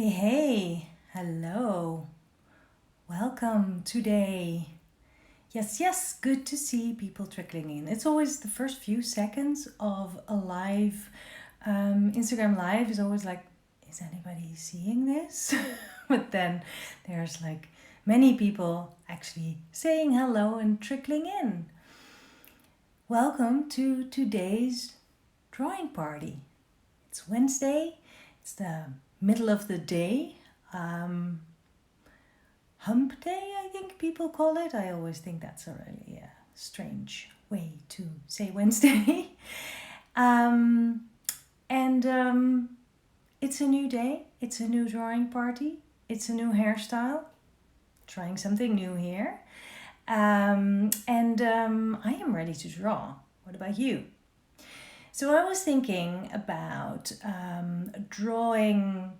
Hey, hello. Welcome today. Yes, good to see people trickling in. It's always the first few seconds of a live, Instagram live is always like, is anybody seeing this? But then there's like many people actually saying hello and trickling in. Welcome to today's drawing party. It's Wednesday, it's the middle of the day. Hump day, I think people call it. I always think that's a really strange way to say Wednesday. and it's a new day. It's a new drawing party. It's a new hairstyle. Trying something new here. I am ready to draw. What about you? So I was thinking about drawing.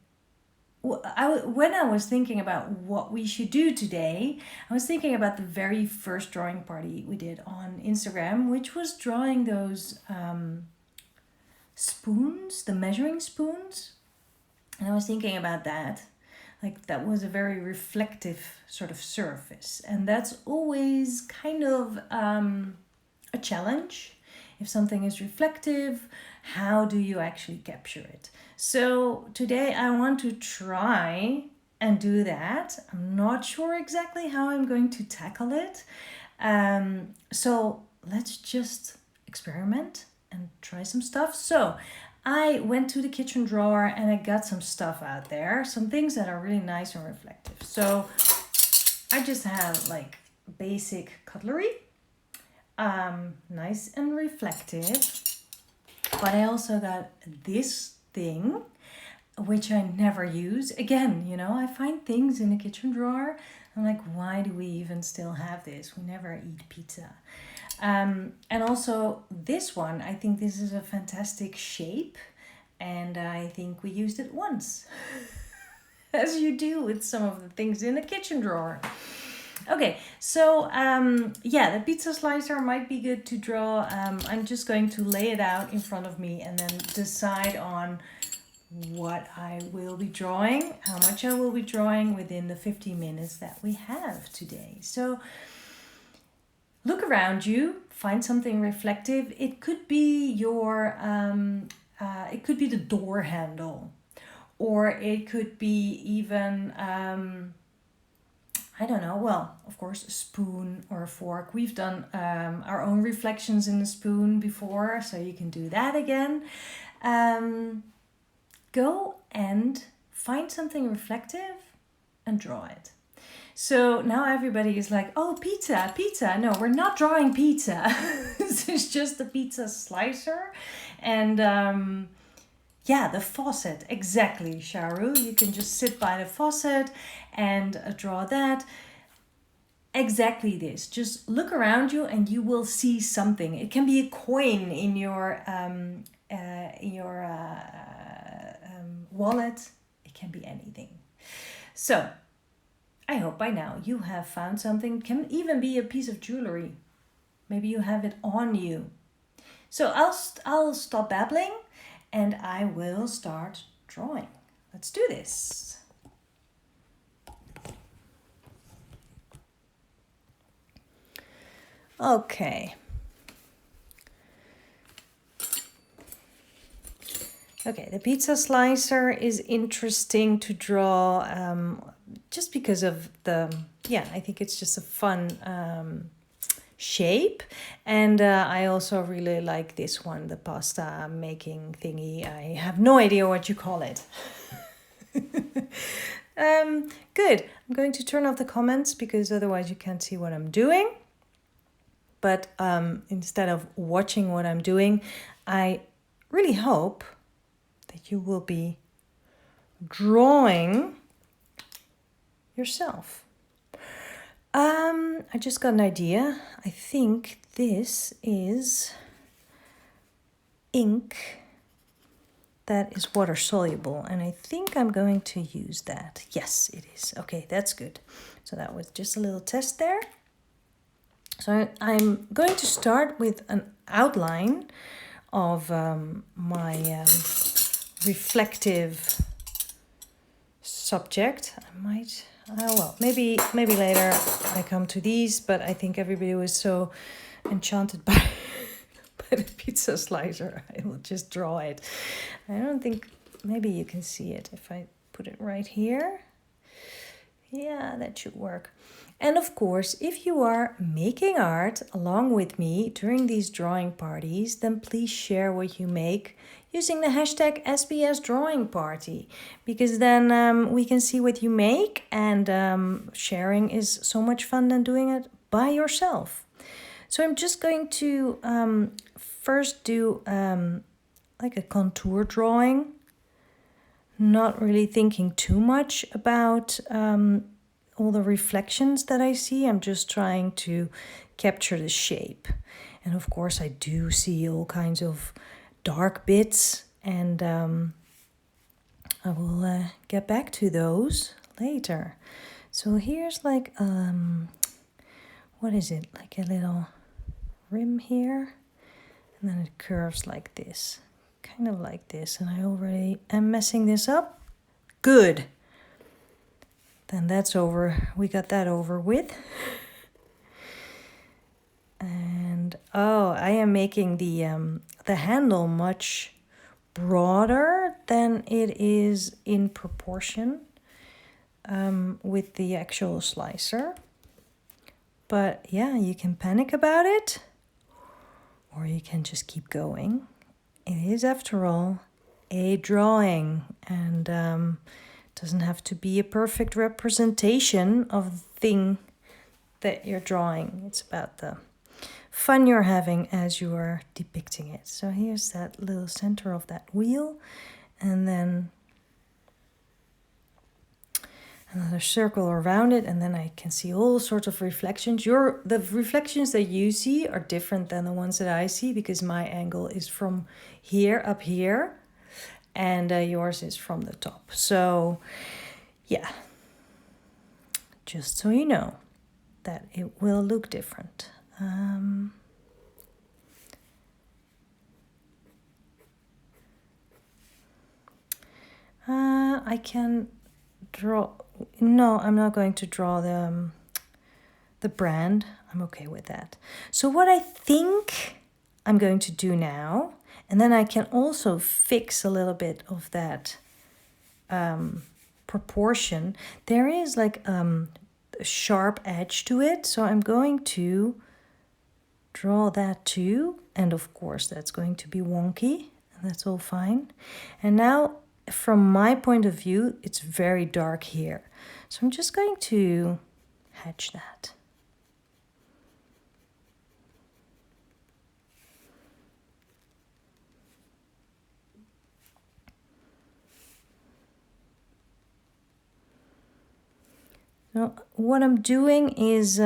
When I was thinking about what we should do today, I was thinking about the very first drawing party we did on Instagram, which was drawing those spoons, the measuring spoons. And I was thinking about that. Like that was a very reflective sort of surface. And that's always kind of a challenge. If something is reflective, how do you actually capture it? So today I want to try and do that. I'm not sure exactly how I'm going to tackle it. So let's just experiment and try some stuff. So I went to the kitchen drawer and I got some stuff out there. Some things that are really nice and reflective. So I just have like basic cutlery. Nice and reflective. But I also got this thing, which I never use. Again, I find things in the kitchen drawer. I'm like, why do we even still have this? We never eat pizza. And also this one, I think this is a fantastic shape. And I think we used it once. As you do with some of the things in the kitchen drawer. Okay, so the pizza slicer might be good to draw. I'm just going to lay it out in front of me and then decide on what I will be drawing, how much I will be drawing within the 15 minutes that we have today. So look around you, find something reflective. It could be it could be the door handle, or it could be even I don't know, well, of course, a spoon or a fork. We've done our own reflections in the spoon before, so you can do that again. Go and find something reflective and draw it. So now everybody is like, oh, pizza. No, we're not drawing pizza. This is just the pizza slicer. And the faucet, exactly, Sharu. You can just sit by the faucet and draw that. Exactly this. Just look around you and you will see something. It can be a coin in your wallet. It can be anything. So I hope by now you have found something. It can even be a piece of jewellery. Maybe you have it on you. So I'll stop babbling. And I will start drawing. Let's do this. Okay. Okay, the pizza slicer is interesting to draw just because of I think it's just a fun shape. And I also really like this one, the pasta making thingy. I have no idea what you call it. Good. I'm going to turn off the comments because otherwise you can't see what I'm doing. But instead of watching what I'm doing, I really hope that you will be drawing yourself. I just got an idea. I think this is ink that is water soluble, and I think I'm going to use that. Yes, it is. Okay, that's good. So that was just a little test there. So I'm going to start with an outline of my reflective subject. I might, oh well, maybe later I come to these, but I think everybody was so enchanted by the pizza slicer. I will just draw it. I don't think, maybe you can see it if I put it right here. Yeah, that should work. And of course, if you are making art along with me during these drawing parties, then please share what you make using the hashtag SBS Drawing Party, because then we can see what you make, and sharing is so much fun than doing it by yourself. So I'm just going to first do like a contour drawing, not really thinking too much about all the reflections that I see. I'm just trying to capture the shape. And of course I do see all kinds of dark bits, and I will get back to those later. So here's like, what is it? Like a little rim here, and then it curves like this, kind of like this. And I already am messing this up. Good. Then that's over. We got that over with. And oh, I am making the handle much broader than it is in proportion with the actual slicer. But yeah, you can panic about it, or you can just keep going. It is, after all, a drawing, and doesn't have to be a perfect representation of the thing that you're drawing. It's about the fun you're having as you are depicting it. So here's that little center of that wheel, and then another circle around it, and then I can see all sorts of reflections. The reflections that you see are different than the ones that I see, because my angle is from here up here, and yours is from the top. So yeah, just so you know that it will look different. I can draw. No, I'm not going to draw the brand. I'm okay with that. So what I think I'm going to do now, and then I can also fix a little bit of that proportion. There is like a sharp edge to it, so I'm going to draw that too. And of course that's going to be wonky, and that's all fine. And now from my point of view, it's very dark here. So I'm just going to hatch that. Now, what I'm doing is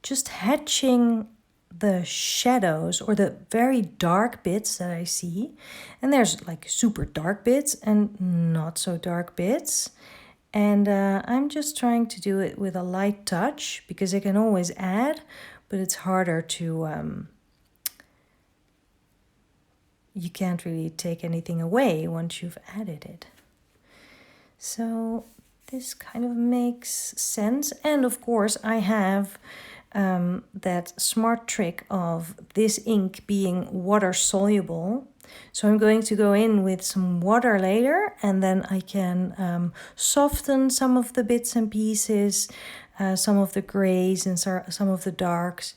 just hatching the shadows, or the very dark bits that I see. And there's like super dark bits and not so dark bits. And I'm just trying to do it with a light touch, because I can always add, but it's harder to... you can't really take anything away once you've added it. So this kind of makes sense. And of course I have that smart trick of this ink being water soluble. So I'm going to go in with some water later, and then I can soften some of the bits and pieces, some of the grays and some of the darks,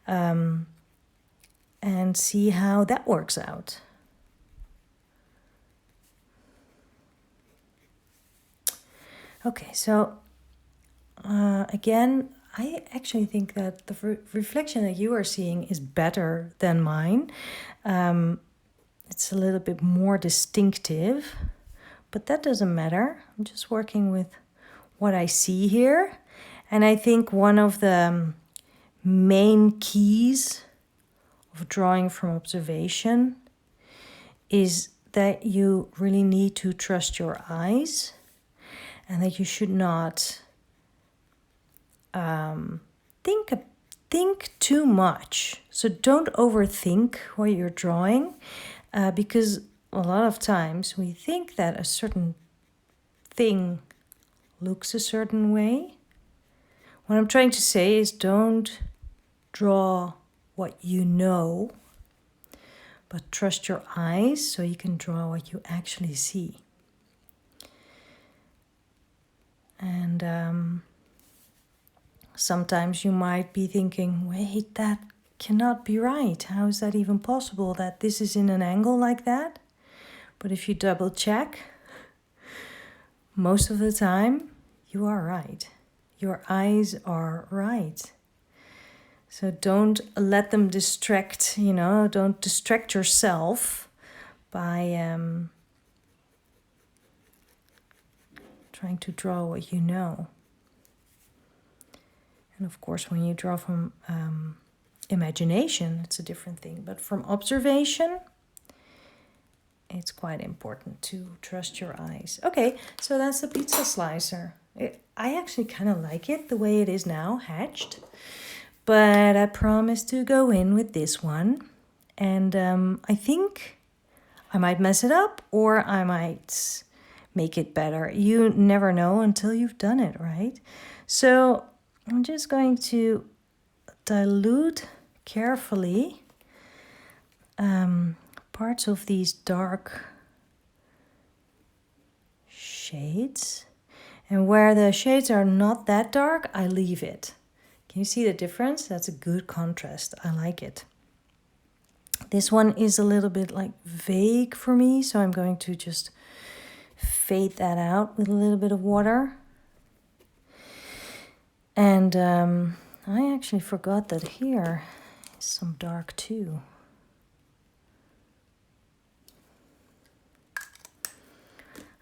and see how that works out. Okay, so again, I actually think that the reflection that you are seeing is better than mine. It's a little bit more distinctive, but that doesn't matter. I'm just working with what I see here. And I think one of the main keys of drawing from observation is that you really need to trust your eyes, and that you should not think too much. So don't overthink what you're drawing, because a lot of times we think that a certain thing looks a certain way. What I'm trying to say is don't draw what you know, but trust your eyes so you can draw what you actually see. And sometimes you might be thinking, wait, that cannot be right. How is that even possible that this is in an angle like that? But if you double check, most of the time you are right. Your eyes are right. So don't let them distract, don't distract yourself by trying to draw what you know. And of course, when you draw from imagination, it's a different thing. But from observation, it's quite important to trust your eyes. Okay, so that's the pizza slicer. I actually kind of like it the way it is now, hatched. But I promised to go in with this one. And I think I might mess it up or I might make it better. You never know until you've done it, right? So I'm just going to dilute carefully parts of these dark shades. And where the shades are not that dark, I leave it. Can you see the difference? That's a good contrast. I like it. This one is a little bit like vague for me, so I'm going to just fade that out with a little bit of water. And I actually forgot that here is some dark too.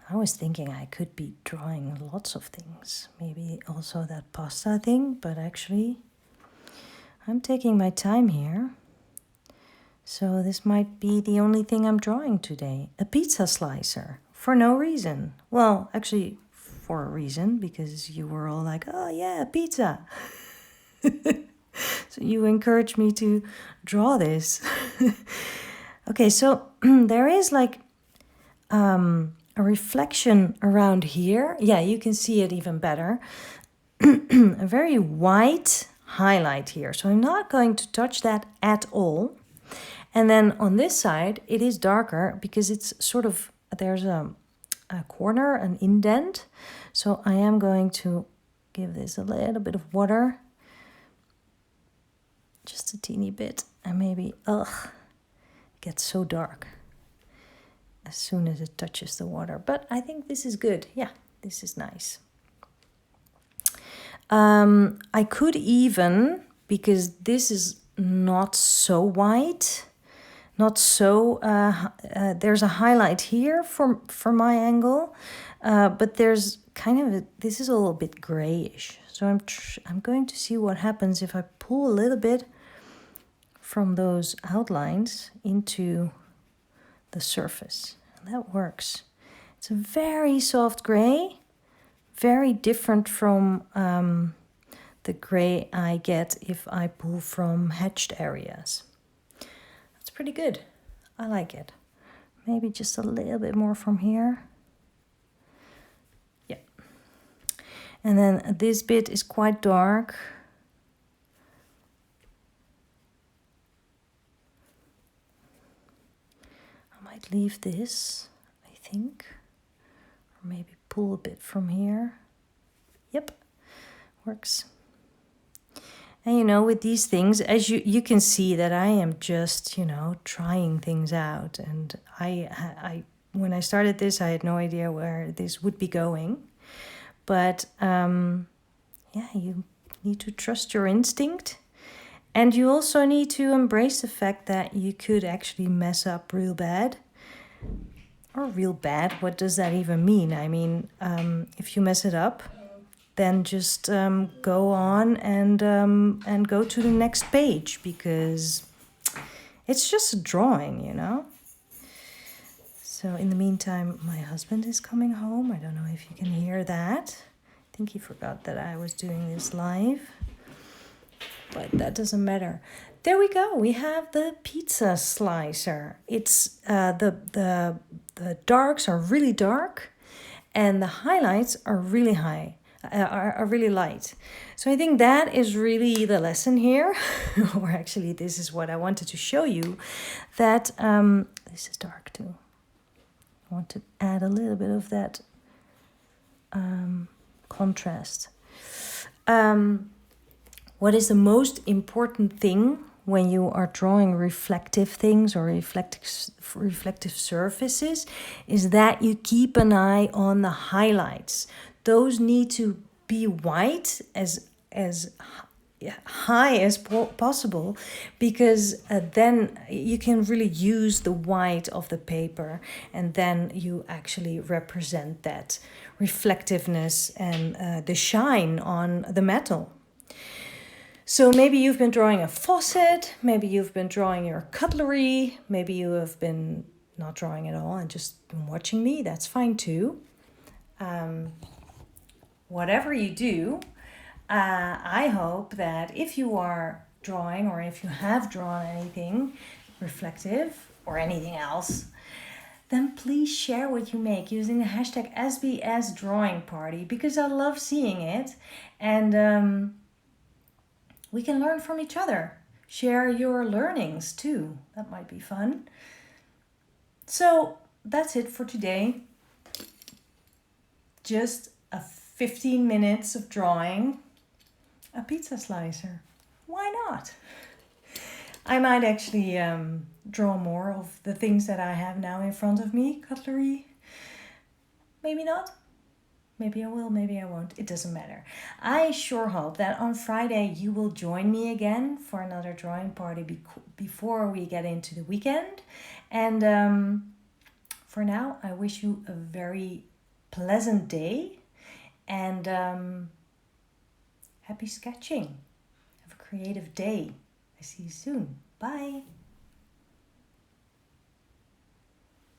I was thinking I could be drawing lots of things. Maybe also that pasta thing, but actually I'm taking my time here. So this might be the only thing I'm drawing today. A pizza slicer, for no reason. Well, actually for a reason, because you were all like, oh yeah, pizza. So you encouraged me to draw this. Okay, so there is like a reflection around here. Yeah, you can see it even better. A very white highlight here. So I'm not going to touch that at all. And then on this side, it is darker because it's sort of, there's a corner, an indent. So I am going to give this a little bit of water. Just a teeny bit. And maybe, it gets so dark as soon as it touches the water. But I think this is good. Yeah, this is nice. I could even, because this is not so white, not so, there's a highlight here for my angle, but there's kind of, this is a little bit grayish. So I'm going to see what happens if I pull a little bit from those outlines into the surface. And that works. It's a very soft gray, very different from the gray I get if I pull from hatched areas. That's pretty good. I like it. Maybe just a little bit more from here. Yeah. And then this bit is quite dark. I might leave this, I think. Or maybe pull a bit from here. Yep, works. And with these things, as you can see that I am just, trying things out. And I when I started this, I had no idea where this would be going. But you need to trust your instinct. And you also need to embrace the fact that you could actually mess up real bad. Or real bad, what does that even mean? I mean, if you mess it up, then just go on and go to the next page, because it's just a drawing, So in the meantime, my husband is coming home. I don't know if you can hear that. I think he forgot that I was doing this live, but that doesn't matter. There we go. We have the pizza slicer. It's the darks are really dark. and the highlights are really high, are really light. So I think that is really the lesson here, or actually this is what I wanted to show you, that this is dark too. I want to add a little bit of that contrast. What is the most important thing when you are drawing reflective things or reflective surfaces is that you keep an eye on the highlights. Those need to be white as high as possible, because then you can really use the white of the paper, and then you actually represent that reflectiveness and the shine on the metal. So maybe you've been drawing a faucet, maybe you've been drawing your cutlery, maybe you have been not drawing at all and just been watching me. That's fine too. Whatever you do, I hope that if you are drawing, or if you have drawn anything reflective or anything else, then please share what you make using the hashtag #SBSDrawingParty, because I love seeing it, and we can learn from each other. Share your learnings too. That might be fun. So that's it for today. Just 15 minutes of drawing a pizza slicer. Why not? I might actually draw more of the things that I have now in front of me. Cutlery. Maybe not. Maybe I will, maybe I won't. It doesn't matter. I sure hope that on Friday you will join me again for another drawing party before we get into the weekend. And for now, I wish you a very pleasant day, and happy sketching. Have a creative day. I see you soon. Bye.